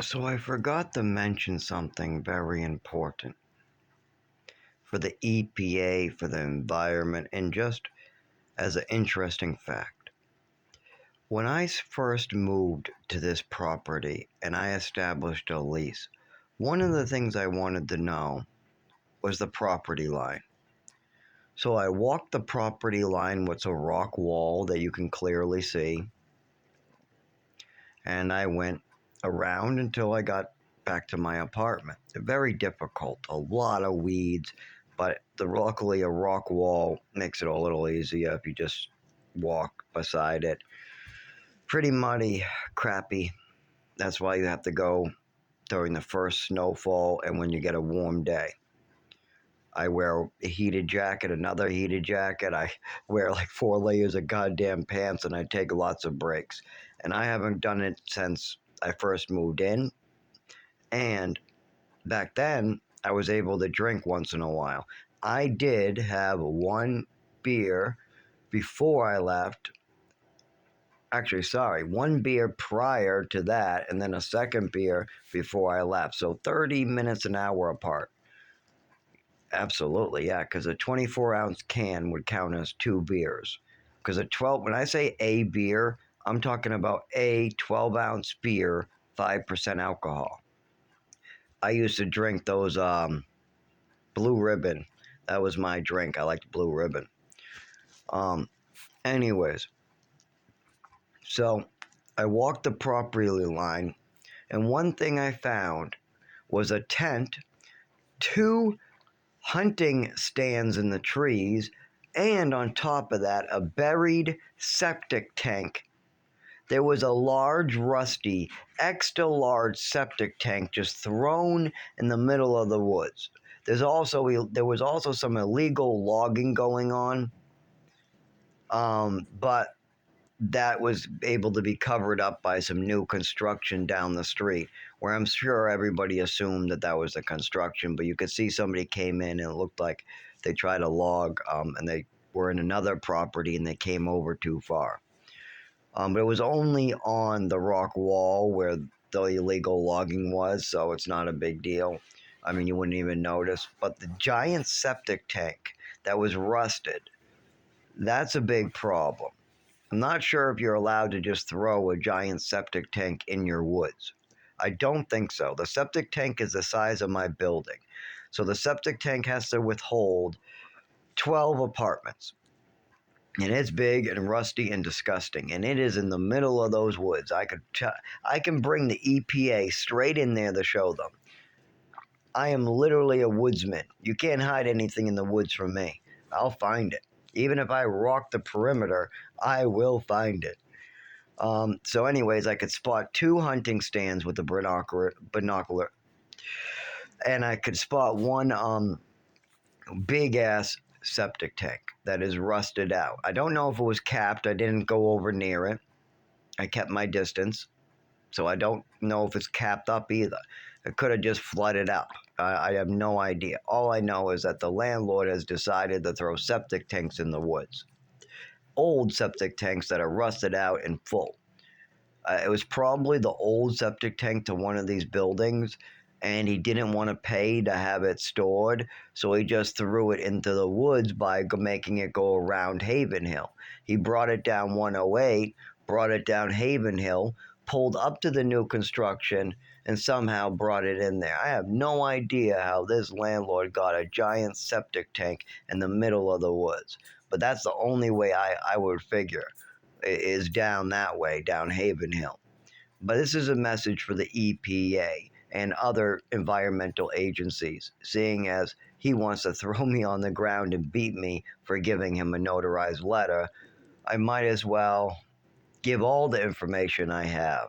So I forgot to mention something very important for the EPA, for the environment, and just as an interesting fact. When I first moved to this property and I established a lease, one of the things I wanted to know was the property line. So I walked the property line, what's a rock wall that you can clearly see, and I went around until I got back to my apartment. Very difficult, a lot of weeds, but luckily a rock wall makes it a little easier if you just walk beside it. Pretty muddy, crappy. That's why you have to go during the first snowfall and when you get a warm day. I wear a heated jacket, another heated jacket. I wear like 4 layers of goddamn pants and I take lots of breaks. And I haven't done it since I first moved in. And back then, I was able to drink once in a while. I did have one beer before I left. Actually, sorry, one beer prior to that, and then a second beer before I left. So 30 minutes, an hour apart. Absolutely, yeah, because a 24-ounce can would count as 2 beers. Because when I say a beer, I'm talking about a 12-ounce beer, 5% alcohol. I used to drink those Blue Ribbon. That was my drink. I liked Blue Ribbon. Anyways, so I walked the property line, and one thing I found was a tent, 2 hunting stands in the trees, and on top of that, a buried septic tank. There was a large, rusty, extra large septic tank just thrown in the middle of the woods. There was also some illegal logging going on, but that was able to be covered up by some new construction down the street, where I'm sure everybody assumed that was the construction, but you could see somebody came in and it looked like they tried to log, and they were in another property and they came over too far. But it was only on the rock wall where the illegal logging was, so it's not a big deal. I mean, you wouldn't even notice. But the giant septic tank that was rusted, that's a big problem. I'm not sure if you're allowed to just throw a giant septic tank in your woods. I don't think so. The septic tank is the size of my building. So the septic tank has to withhold 12 apartments. And it's big and rusty and disgusting. And it is in the middle of those woods. I can bring the EPA straight in there to show them. I am literally a woodsman. You can't hide anything in the woods from me. I'll find it. Even if I rock the perimeter, I will find it. So anyways, I could spot 2 hunting stands with the binocular. And I could spot one big-ass septic tank that is rusted out. I don't know if it was capped. I didn't go over near it. I kept my distance. So I don't know if it's capped up either. It could have just flooded up. I have no idea. All I know is that the landlord has decided to throw septic tanks in the woods. Old septic tanks that are rusted out and full. It was probably the old septic tank to one of these buildings, and he didn't want to pay to have it stored, so he just threw it into the woods by making it go around Haven Hill. He brought it down 108, brought it down Haven Hill, pulled up to the new construction, and somehow brought it in there. I have no idea how this landlord got a giant septic tank in the middle of the woods, but that's the only way I would figure, is down that way, down Haven Hill. But this is a message for the EPA and other environmental agencies, seeing as he wants to throw me on the ground and beat me for giving him a notarized letter. I might as well give all the information I have.